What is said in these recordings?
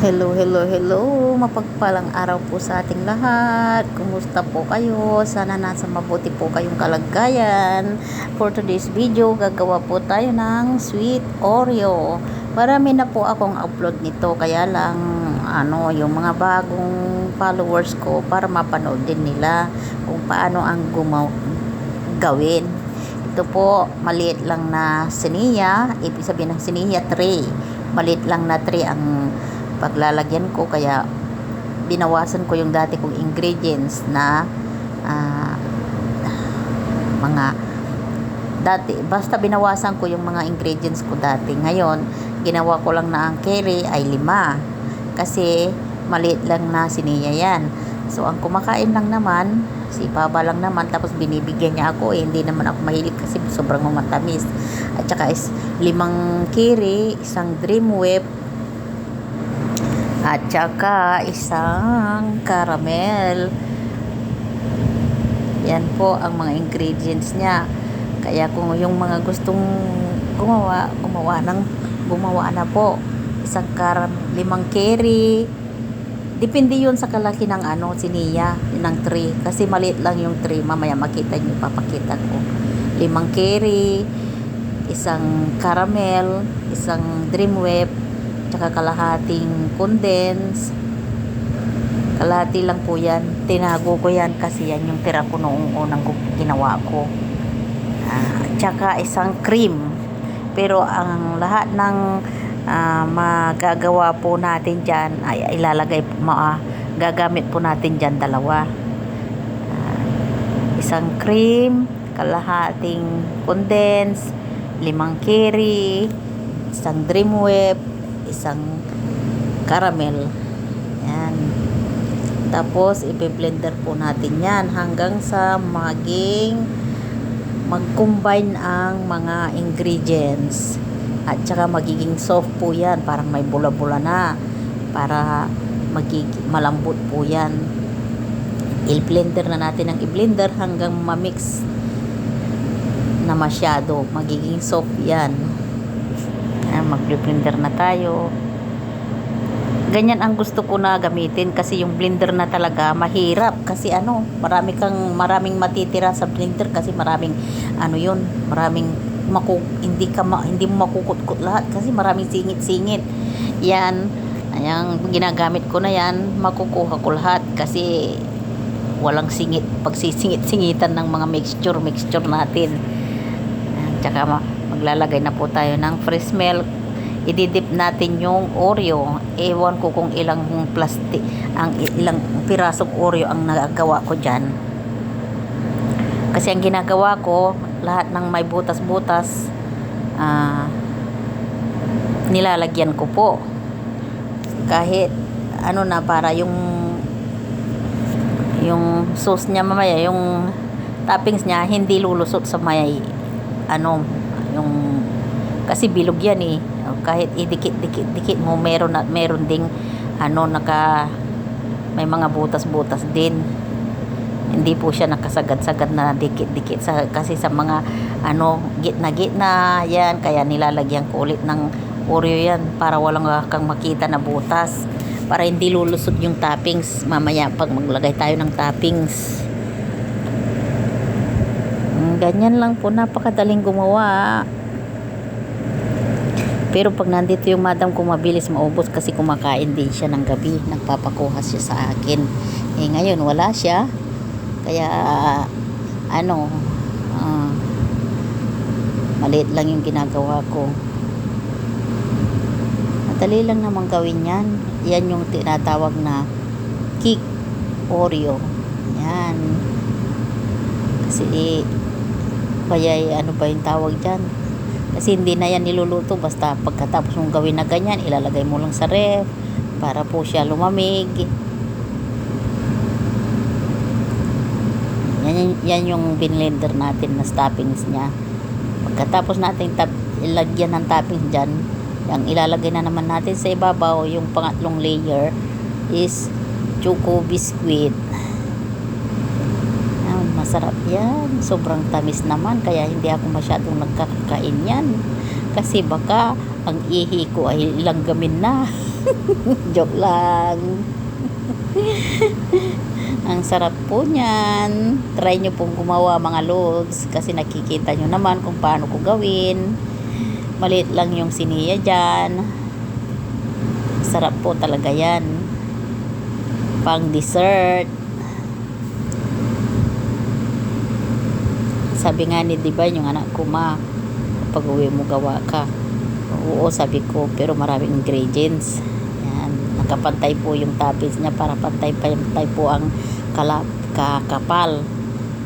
Hello, hello, hello. Mapagpalang araw po sa ating lahat. Kumusta po kayo? Sana nasa mabuti po kayong kalagayan. For today's video, gagawa po tayo ng sweet Oreo. Marami na po akong upload nito. Kaya lang, yung mga bagong followers ko para mapanood din nila kung paano ang gawin. Ito po, maliit lang na siniya. Ibig sabihin ng siniya, tray. Maliit lang na tray ang paglalagyan ko, kaya binawasan ko yung dati kong ingredients na mga dati, basta binawasan ko yung mga ingredients ko dati. Ngayon ginawa ko lang na ang carry ay 5 kasi maliit lang na siniya yan. So ang kumakain lang naman si Papa lang naman, tapos binibigyan niya ako, hindi naman ako mahilig kasi sobrang matamis. At saka is 5 carry, isang Dream Whip, at saka isang caramel. Yan po ang mga ingredients niya. Kaya kung yung mga gustong gumawa na po. Isang 5 carry. Depende yun sa kalaki ng siniya, ng tray. Kasi maliit lang yung tray. Mamaya makita nyo, papakita ko. 5 carry, isang caramel, isang Dream Whip, tsaka kalahating condense. Kalahati lang po yan. Tinago ko yan kasi yan yung tira ko noong unang ginawa ko. Tsaka isang cream. Pero ang lahat ng magagawa po natin dyan ay gagamit po natin dyan 2. Isang cream, kalahating condense, 5 carry, isang Dream Whip, isang caramel. Yan. Tapos i-blender po natin yan hanggang sa mag-combine ang mga ingredients. At saka magiging soft po yan, parang may bula-bula na, para malambot po yan. I-blender na natin ang i-blender hanggang ma-mix na masyado, magiging soft yan. Mag-blender na tayo. Ganyan ang gusto ko na gamitin kasi yung blender na talaga mahirap kasi maraming matitira sa blender kasi maraming hindi mo makukutkot lahat kasi maraming singit-singit. Yan, ayang ginagamit ko na yan, makukuha ko lahat kasi walang singit pagsisingit-singitan ng mga mixture natin. Tsaka maglalagay na po tayo ng fresh milk. Ididip natin yung Oreo. Ewan ko kung ilang ilang pirasong Oreo ang nagawa ko dyan. Kasi ang ginagawa ko, lahat ng may butas-butas, nilalagyan ko po. Kahit para yung sauce niya mamaya, yung toppings niya, hindi lulusot sa kasi bilog yan eh. Kahit idikit mo, meron ding may mga butas-butas din. Hindi po siya nakasagad-sagad na dikit-dikit kasi sa mga gitna-gitna yan, kaya nilalagyan ko ulit ng Oreo yan para walang kang makita na butas, para hindi lulusot yung toppings mamaya pag maglagay tayo ng toppings. Ganyan lang po, napakadaling gumawa. Pero pag nandito yung madam ko, mabilis maubos kasi kumakain din siya ng gabi. Nagpapakuha siya sa akin. Ngayon wala siya. Kaya maliit lang yung ginagawa ko. Madali lang naman gawin yan. Yan yung tinatawag na cake Oreo. Yan. Kasi kaya ba yung tawag dyan? Kasi hindi na yan niluluto, basta pagkatapos mong gawin na ganyan, ilalagay mo lang sa ref para po siya lumamig. Yan yung binlender natin na toppings niya. Pagkatapos natin ilagyan ng toppings dyan, yung ilalagay na naman natin sa ibabaw, yung pangatlong layer is choco biscuit. Masarap yan, sobrang tamis naman, kaya hindi ako masyadong nagkakain yan kasi baka ang ihi ko ay langgamin na. Joke lang. Ang sarap po niyan. Try nyo pong gumawa mga lods kasi nakikita nyo naman kung paano ko gawin. Maliit lang yung siniya dyan. Sarap po talaga yan. Pang dessert. Sabi nga ni Divine yung anak ko, ma, pag uwi mo gawa ka. Oo, sabi ko, pero maraming ingredients. Yan, nakapantay po yung toppings niya para pantay po ang kakapal.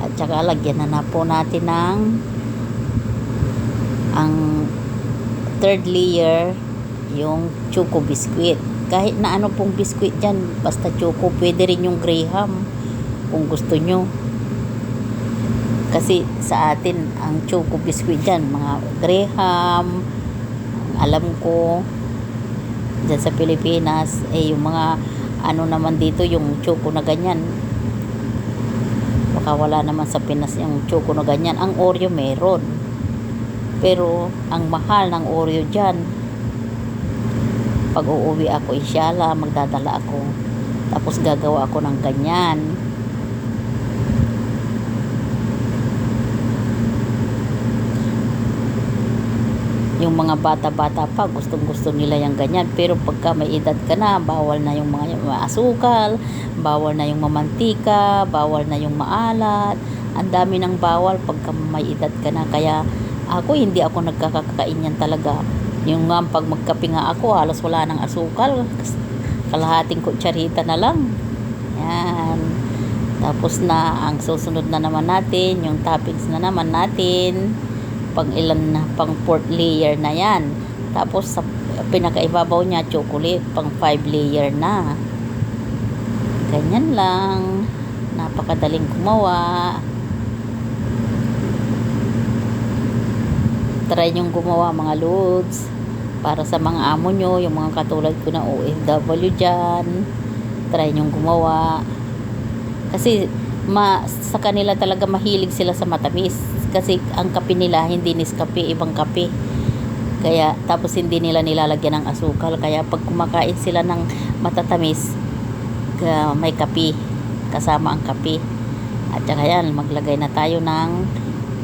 At saka lagyan na po natin ng ang third layer, yung choco biscuit. Kahit na ano pong biscuit dyan, basta choco, pwede rin yung Graham kung gusto nyo. Kasi sa atin, ang choco biscuit dyan, mga Graham, alam ko, dyan sa Pilipinas, yung mga, ano naman dito, yung choco na ganyan. Baka wala naman sa Pinas yung choco na ganyan. Ang Oreo meron. Pero, ang mahal ng Oreo dyan, pag uuwi ako, inshallah, magdadala ako. Tapos gagawa ako ng ganyan. Yung mga bata-bata pa, gustong-gusto nila yung ganyan. Pero pagka may edad ka na, bawal na yung mga asukal, bawal na yung mamantika, bawal na yung maalat. Ang dami ng bawal pagka may edad ka na. Kaya ako, hindi ako nagkakakain yan talaga. Yung nga, pag magkape nga ako, halos wala ng asukal. Kalahating kutsarita na lang. Yan. Tapos na, ang susunod na naman natin, yung toppings na naman natin. Pang ilan na, pang 4th layer na yan. Tapos sa pinakaibabaw niya chocolate, pang 5 layer na. Ganyan lang, napakadaling gumawa. Try nyong gumawa mga lods para sa mga amo nyo, yung mga katulad ko na OFW dyan. Try nyong gumawa kasi sa kanila talaga mahilig sila sa matamis. Kasi ang kape nila hindi Nescafe, ibang kape. Kaya tapos hindi nila nilalagyan ng asukal. Kaya pag kumakain sila ng matatamis, may kape kasama ang kape. At saka yan, maglagay na tayo ng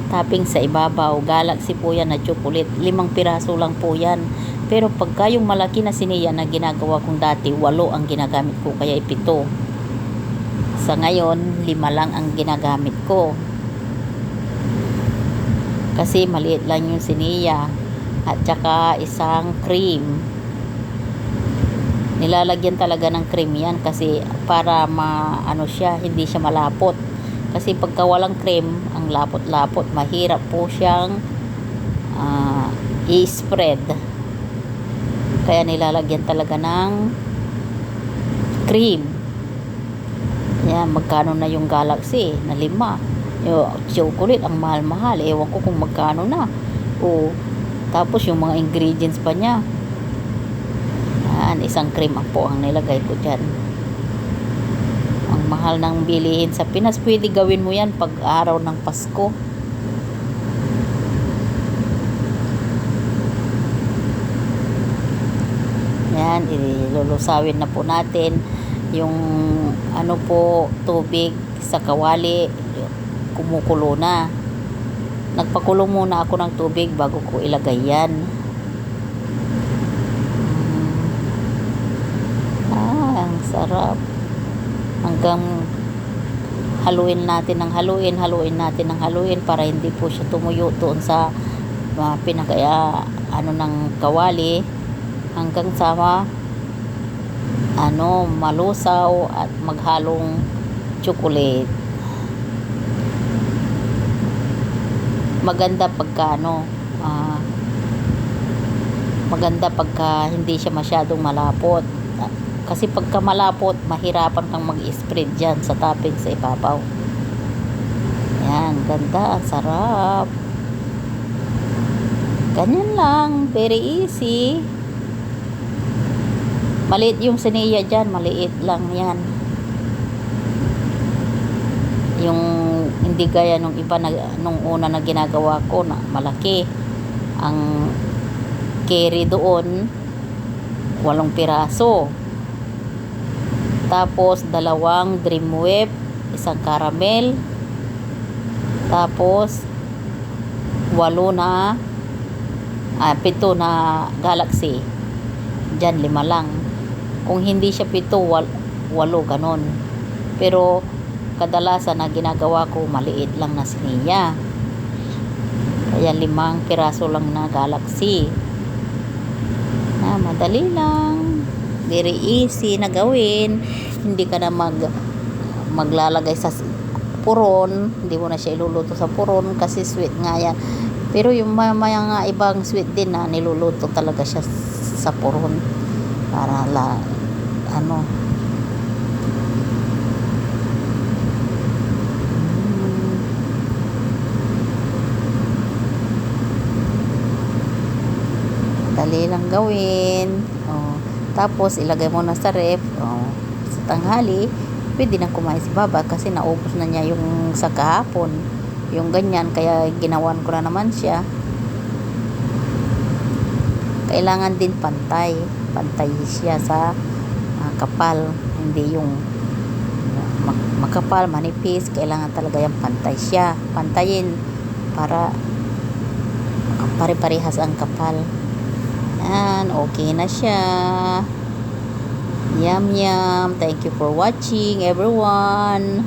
topping sa ibabaw. Galaxy po yan na chocolate. 5 piraso lang po yan. Pero pagka yung malaki na siniya na ginagawa kong dati, 8 ang ginagamit ko. Kaya 7. Sa ngayon, 5 lang ang ginagamit ko. Kasi maliit lang yung siniya. At saka isang cream. Nilalagyan talaga ng cream yan kasi para ano siya, hindi siya malapot. Kasi pagka walang cream, ang lapot-lapot, mahirap po siyang i-spread. Kaya nilalagyan talaga ng cream. Yan, magkano na yung Galaxy na 5. Yung chocolate, ang mahal-mahal. Ewan ko kung magkano na. O, tapos yung mga ingredients pa niya. Yan, isang cream po ang nilagay ko dyan. Ang mahal ng bilihin sa Pinas. Pwede gawin mo yan pag araw ng Pasko. Yan, ilulusawin na po natin yung ano po, tubig sa kawali. Kumukulo na. Nagpakulo muna ako ng tubig bago ko ilagay yan. Ang sarap. Hanggang haluin natin ng haluin para hindi po siya tumuyo doon sa ano ng kawali hanggang sa malusaw at maghalong chocolate. Maganda pagka maganda pagka hindi siya masyadong malapot. Kasi pagka malapot, mahirapan kang mag-spread dyan sa topping sa ibabaw. Yan, ganda, sarap. Ganyan lang, very easy. Maliit yung siniya dyan, maliit lang yan. Yung hindi gaya nung iba nung una na ginagawa ko na malaki. Ang carry doon piraso. Tapos 2 Dream Whip, 1 caramel. Tapos 7 na Galaxy. Diyan 5 lang. Kung hindi siya 7, 8 ganon. Pero kadalasan na ginagawa ko maliit lang na siniya. Kaya 5 piraso lang na Galaxy. Madali lang. Very easy na gawin. Hindi ka na maglalagay sa puron. Hindi mo na siya iluluto sa puron kasi sweet nga yan. Pero yung mga ibang sweet din na niluluto talaga siya sa puron para dali lang gawin. Tapos ilagay mo na sa ref. Sa tanghali pwede na kumain si Baba kasi naubos na niya yung sa kahapon, yung ganyan. Kaya ginawan ko na naman siya. Kailangan din pantay siya sa kapal, hindi yung makapal, manipis. Kailangan talaga yung pantay siya, pantayin para pare-parehas ang kapal. Yan, okay na siya. Yum yum. Thank you for watching everyone.